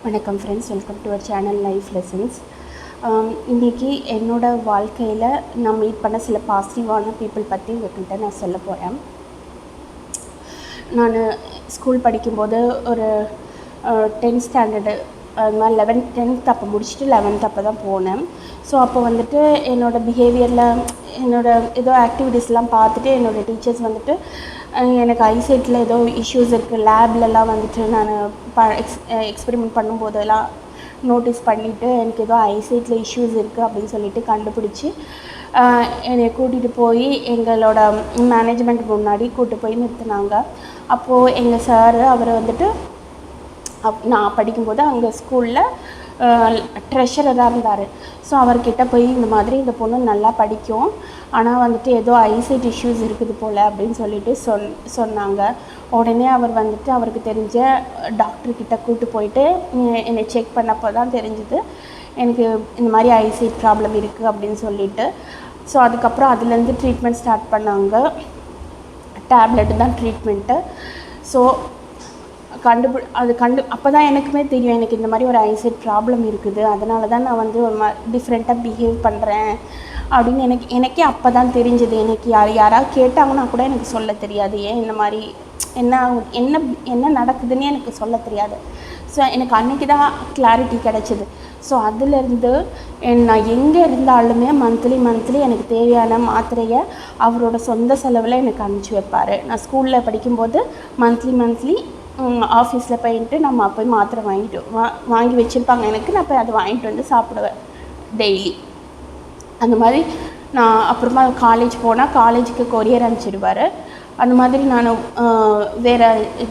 வணக்கம் friends, welcome to our channel life lessons. இன்றைக்கி என்னோடய வாழ்க்கையில் நான் மீட் பண்ண சில பாசிட்டிவான பீப்புள் பற்றி உங்கள்கிட்ட நான் சொல்ல போகிறேன். நான் ஸ்கூல் படிக்கும்போது ஒரு 10th ஸ்டாண்டர்டு அது மாதிரி 10th அப்போ முடிச்சுட்டு 11th அப்போ தான் போனேன். ஸோ அப்போ வந்துட்டு என்னோடய பிஹேவியரில் ஏதோ ஆக்டிவிட்டீஸ்லாம் பார்த்துட்டு என்னோடய டீச்சர்ஸ் வந்துட்டு எனக்கு ஐசைட்டில் ஏதோ இஷ்யூஸ் இருக்குது, லேப்லலாம் வந்துட்டு நான் எக்ஸ்பெரிமெண்ட் பண்ணும்போதெல்லாம் நோட்டீஸ் பண்ணிவிட்டு எனக்கு ஏதோ ஐசைட்டில் இஷ்யூஸ் இருக்குது அப்படின்னு சொல்லிட்டு கண்டுபிடிச்சி என்னை கூட்டிகிட்டு போய் எங்களோட மேனேஜ்மெண்ட் முன்னாடி கூப்பிட்டு போய் நிறுத்தினாங்க. அப்போது எங்கள் சார் அவர் வந்துட்டு நான் படிக்கும்போது அங்கே ஸ்கூலில் ட்ரெஷரராக இருந்தார். ஸோ அவர்கிட்ட போய் இந்த மாதிரி இந்த பொண்ணு நல்லா படிக்கும், ஆனால் வந்துட்டு ஏதோ ஐசைட் இஷ்யூஸ் இருக்குது போல் அப்படின்னு சொல்லிட்டு சொன்னாங்க. உடனே அவர் வந்துட்டு அவருக்கு தெரிஞ்ச டாக்டர்கிட்ட கூப்பிட்டு போயிட்டு என்னை செக் பண்ணப்போ தான் தெரிஞ்சுது எனக்கு இந்த மாதிரி ஐசைட் ப்ராப்ளம் இருக்குது அப்படின்னு சொல்லிட்டு. ஸோ அதுக்கப்புறம் அதுலேருந்து ட்ரீட்மெண்ட் ஸ்டார்ட் பண்ணாங்க. டேப்லெட்டு தான் ட்ரீட்மெண்ட்டு. ஸோ அப்போ தான் எனக்குமே தெரியும் எனக்கு இந்த மாதிரி ஒரு ஐசைட் ப்ராப்ளம் இருக்குது, அதனால தான் நான் வந்து ஒரு டிஃப்ரெண்ட்டாக பிஹேவ் பண்ணுறேன் அப்படின்னு எனக்கே அப்போ தான் தெரிஞ்சது. எனக்கு யாராவது கேட்டாங்கன்னா கூட எனக்கு சொல்ல தெரியாது, ஏன் இந்த மாதிரி என்ன நடக்குதுன்னு எனக்கு சொல்ல தெரியாது. ஸோ எனக்கு அன்றைக்கி தான் கிளாரிட்டி கிடச்சிது. ஸோ அதுலேருந்து நான் எங்கே இருந்தாலுமே மந்த்லி எனக்கு தேவையான மாத்திரையை அவரோட சொந்த செலவில் எனக்கு அனுப்பிச்சி வைப்பார். நான் ஸ்கூலில் படிக்கும்போது மந்த்லி ஆஃபீஸில் போயிட்டு நம்ம போய் மாத்திரை வாங்கி வச்சுருப்பாங்க எனக்கு, நான் போய் அதை வாங்கிட்டு வந்து சாப்பிடுவேன் டெய்லி. அந்த மாதிரி நான் அப்புறமா காலேஜ் போனால் காலேஜுக்கு கொரியர் அனுப்பிச்சிடுவார். அந்த மாதிரி நான் வேறு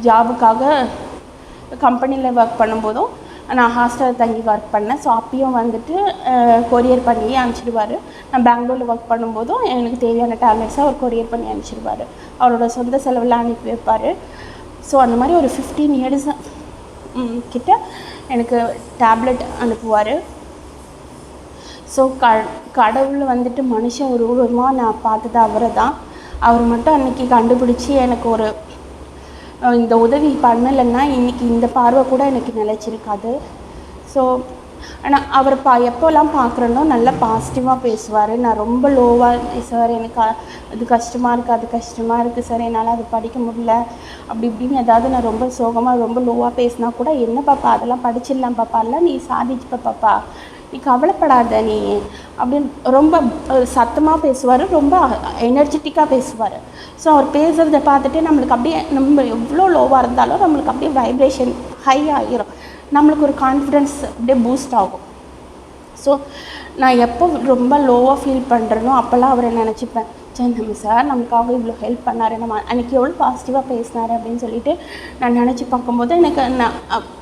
ஜாபுக்காக கம்பெனியில் ஒர்க் பண்ணும்போதும் நான் ஹாஸ்டலில் தங்கி ஒர்க் பண்ணேன். ஸோ அப்பயும் வந்துட்டு கொரியர் பண்ணி அனுப்பிச்சிடுவார். நான் பெங்களூரில் ஒர்க் பண்ணும்போதும் எனக்கு தேவையான டேப்லெட்ஸை அவர் கொரியர் பண்ணி அனுப்பிச்சிடுவார். அவரோட சொந்த செலவில் அனுப்பி வைப்பார். ஸோ அந்த மாதிரி ஒரு 15 years கிட்ட எனக்கு டேப்லெட் அனுப்புவார். ஸோ கடவுள் வந்துட்டு மனுஷன் ஒரு உருவமாக நான் பார்த்தது அவரை தான். அவர் மட்டும் அன்றைக்கி கண்டுபிடிச்சி எனக்கு ஒரு இந்த உதவி பண்ணலைன்னா இன்றைக்கி இந்த பார்வை கூட எனக்கு நிலச்சிருக்காது. ஸோ ஆனால் அவர் எப்போல்லாம் பார்க்குறேனோ நல்லா பாசிட்டிவாக பேசுவார். நான் ரொம்ப லோவாக, சார் எனக்கு அது கஷ்டமாக இருக்குது, அது கஷ்டமாக இருக்குது சார், என்னால் அது படிக்க முடியல அப்படி இப்படின்னு ஏதாவது நான் ரொம்ப சோகமாக ரொம்ப லோவாக பேசினா கூட, என்ன பாப்பா அதெல்லாம் படிச்சிடலாம் பாப்பா, இல்லை நீ சாதிச்சுப்ப பாப்பா, நீ கவலைப்படாத நீ அப்படின்னு ரொம்ப சத்தமாக பேசுவார், ரொம்ப எனர்ஜெட்டிக்காக பேசுவார். ஸோ அவர் பேசுகிறத பார்த்துட்டு நம்மளுக்கு அப்படியே நம்ம எவ்வளோ லோவாக இருந்தாலும் நம்மளுக்கு அப்படியே வைப்ரேஷன் ஹை ஆகிரும், நம்மளுக்கு ஒரு கான்ஃபிடென்ஸ் அப்படியே பூஸ்ட் ஆகும். ஸோ நான் எப்போ ரொம்ப லோவாக ஃபீல் பண்ணுறேனோ அப்போல்லாம் அவரை நினச்சிப்பேன், சரி நம்ம சார் நமக்காக இவ்வளோ ஹெல்ப் பண்ணார், நம்ம அன்றைக்கி எவ்வளோ பாசிட்டிவாக பேசினார் அப்படின்னு சொல்லிட்டு நான் நினச்சி பார்க்கும்போது எனக்கு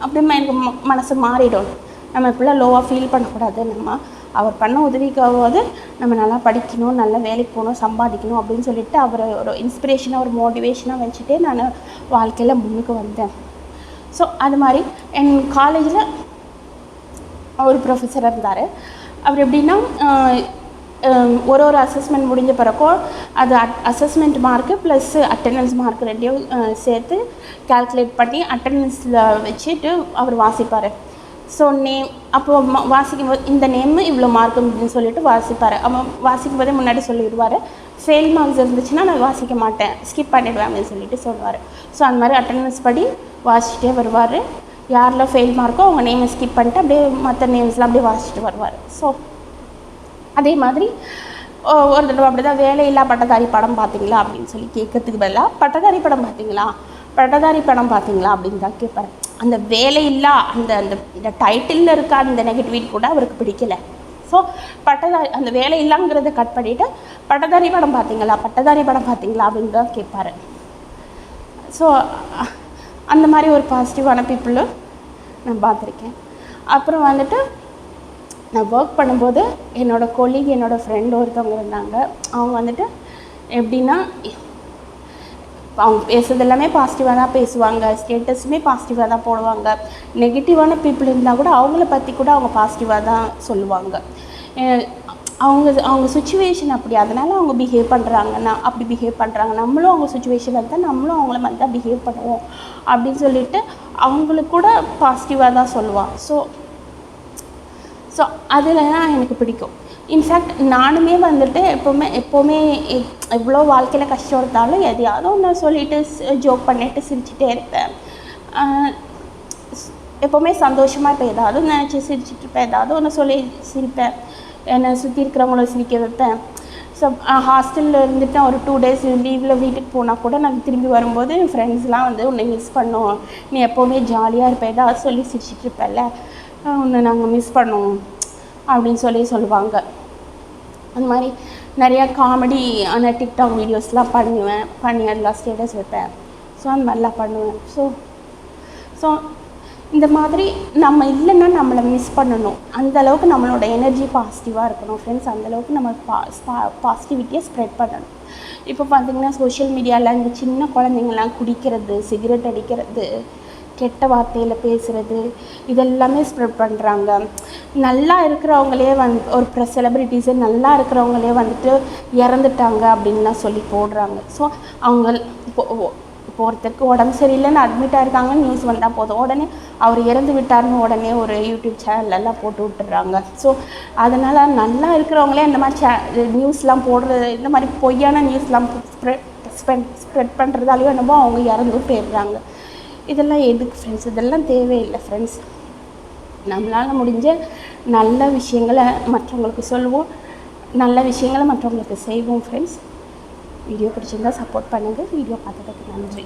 அப்படியே எனக்கு மனசு மாறிடும். நம்ம இப்படிலாம் லோவாக ஃபீல் பண்ணக்கூடாது, நம்ம அவர் பண்ண உதவிக்காவது நம்ம நல்லா படிக்கணும், நல்லா வேலைக்கு போகணும், சம்பாதிக்கணும் அப்படின்னு சொல்லிட்டு அவரை ஒரு இன்ஸ்பிரேஷனாக ஒரு மோட்டிவேஷனாக வச்சுட்டே நான் வாழ்க்கையில் முன்னுக்கு வந்தேன். ஸோ அது மாதிரி என் காலேஜில் ஒரு ப்ரொஃபஸராக இருந்தார். அவர் எப்படின்னா ஒரு அசஸ்மெண்ட் முடிஞ்ச பிறக்கும் அது assessment mark plus attendance mark ரெண்டையும் சேர்த்து கால்குலேட் பண்ணி அட்டெண்டன்ஸில் வச்சுட்டு அவர் வாசிப்பார். ஸோ நேம் அப்போது வாசிக்கும்போது இந்த நேமு இவ்வளோ மார்க் அப்படின்னு சொல்லிட்டு வாசிப்பார். அவன் வாசிக்கும் போதே முன்னாடி சொல்லிடுவார், ஃபெயில் மார்க்ஸ் இருந்துச்சுன்னா நான் வாசிக்க மாட்டேன், ஸ்கிப் பண்ணிடுவேன் அப்படின்னு சொல்லிட்டு சொல்லுவார். ஸோ அந்த மாதிரி அட்டெண்டன்ஸ் படி வாசிச்சுட்டே வருவார். யாரில் ஃபெயில் மார்க்கோ அவங்க நேமை ஸ்கிப் பண்ணிட்டு அப்படியே மற்ற நேம்ஸ்லாம் அப்படியே வாசிச்சுட்டு வருவார். ஸோ அதே மாதிரி ஒரு தடவை அப்படி தான் வேலையில்லா பட்டதாரி படம் பார்த்தீங்களா அப்படின்னு சொல்லி கேட்கறதுக்கு பதிலாக பட்டதாரி படம் பார்த்தீங்களா அப்படின்னு தான் கேட்பார். அந்த வேலையில்லா அந்த டைட்டிலில் இருக்க அந்த நெகட்டிவிட்டி கூட அவருக்கு பிடிக்கலை. ஸோ அந்த வேலையில்லாங்கிறத கட் பண்ணிவிட்டு பட்டதாரி படம் பார்த்தீங்களா அப்படின்னு தான் கேட்பார். ஸோ அந்த மாதிரி ஒரு பாசிட்டிவான பீப்புளும் நான் பார்த்துருக்கேன். அப்புறம் வந்துட்டு நான் ஒர்க் பண்ணும்போது என்னோடய கொலீக், என்னோடய ஃப்ரெண்டு ஒருத்தவங்க இருந்தாங்க. அவங்க வந்துட்டு எப்படின்னா அவங்க பேசுகிறது எல்லாமே பாசிட்டிவாக தான் பேசுவாங்க, ஸ்டேட்டஸுமே பாசிட்டிவாக தான் போடுவாங்க. நெகட்டிவான பீப்புள் இருந்தால் கூட அவங்கள பற்றி கூட அவங்க பாசிட்டிவாக தான் சொல்லுவாங்க. அவங்க சுச்சுவேஷன் அப்படி, அதனால் அவங்க பிஹேவ் பண்ணுறாங்கன்னா அப்படி பிஹேவ் பண்ணுறாங்க, நம்மளும் அவங்க சுச்சுவேஷன் இருந்தால் நம்மளும் அவங்கள மாதிரி தான் பிஹேவ் பண்ணுவோம் அப்படின்னு சொல்லிட்டு அவங்களுக்கு கூட பாசிட்டிவாக தான் சொல்லுவாள். ஸோ அதில் எனக்கு பிடிக்கும். இன்ஃபேக்ட் நானுமே வந்துட்டு எப்போவுமே எவ்வளோ வாழ்க்கையில் கஷ்டம் இருந்தாலும் எதையாவது ஒன்று சொல்லிவிட்டு ஜோக் பண்ணிவிட்டு சிரிச்சுட்டே இருப்பேன். எப்போவுமே சந்தோஷமாக இப்போ ஏதாவது நினச்சி சிரிச்சுட்டு இருப்பேன், ஏதாவது ஒன்று சொல்லி சிரிப்பேன், என்னை சுற்றி இருக்கிறவங்கள சிரிக்க வைப்பேன். ஸோ ஹாஸ்டலில் இருந்துட்டு ஒரு 2 days லீவில் வீட்டுக்கு போனால் கூட நான் திரும்பி வரும்போது என் ஃப்ரெண்ட்ஸ்லாம் வந்து உன்னை மிஸ் பண்ணோம், நீ எப்போவுமே ஜாலியாக இருப்பேன், ஏதாவது சொல்லி சிரிச்சிட்டு இருப்பேன்ல, உன்னை நாங்கள் மிஸ் பண்ணோம் அப்படின்னு சொல்லுவாங்க. அந்த மாதிரி நிறையா காமெடி ஆனால் டிக்டாக் வீடியோஸ்லாம் பண்ணி அதெல்லாம் ஸ்டேட்டஸ் வைப்பேன். ஸோ அந்த மாதிரிலாம் பண்ணுவேன். ஸோ இந்த மாதிரி நம்ம இல்லைன்னா நம்மளை மிஸ் பண்ணணும், அந்தளவுக்கு நம்மளோட எனர்ஜி பாசிட்டிவாக இருக்கணும் ஃப்ரெண்ட்ஸ். அந்தளவுக்கு நம்ம பாசிட்டிவிட்டியை ஸ்ப்ரெட் பண்ணணும். இப்போ பார்த்திங்கன்னா சோஷியல் மீடியாவில் இந்த சின்ன குழந்தைங்கள்லாம் குடிக்கிறது, சிகரெட் அடிக்கிறது, கெட்ட வார்த்தையில் பேசுகிறது, இதெல்லாமே ஸ்ப்ரெட் பண்ணுறாங்க. நல்லா இருக்கிறவங்களே ஒரு செலிப்ரிட்டிஸு நல்லா இருக்கிறவங்களே வந்துட்டு இறந்துட்டாங்க அப்படின்லாம் சொல்லி போடுறாங்க. ஸோ அவங்க இப்போ ஒருத்தருக்கு உடம்பு சரியில்லைன்னு அட்மிட் ஆகிருக்காங்கன்னு நியூஸ் வந்தால் போதும், உடனே அவர் இறந்து விட்டார்னு உடனே ஒரு யூடியூப் சேனலெல்லாம் போட்டு விட்டுறாங்க. ஸோ அதனால் நல்லா இருக்கிறவங்களே இந்த மாதிரி நியூஸ்லாம் போடுறது, இந்த மாதிரி பொய்யான நியூஸ்லாம் ஸ்ப்ரெட் பண்ணுறதாலையும் என்னமோ அவங்க இறந்தும் போயிடுறாங்க. இதெல்லாம் எதுக்கு ஃப்ரெண்ட்ஸ்? இதெல்லாம் தேவையில்லை ஃப்ரெண்ட்ஸ். நம்மளால் முடிஞ்ச நல்ல விஷயங்களை மற்றவங்களுக்கு சொல்லுவோம், நல்ல விஷயங்களை மற்றவங்களுக்கு செய்வோம் ஃப்ரெண்ட்ஸ். வீடியோ பிடிச்சிருந்தால் சப்போர்ட் பண்ணுங்கள். வீடியோ பார்த்ததுக்கு நன்றி.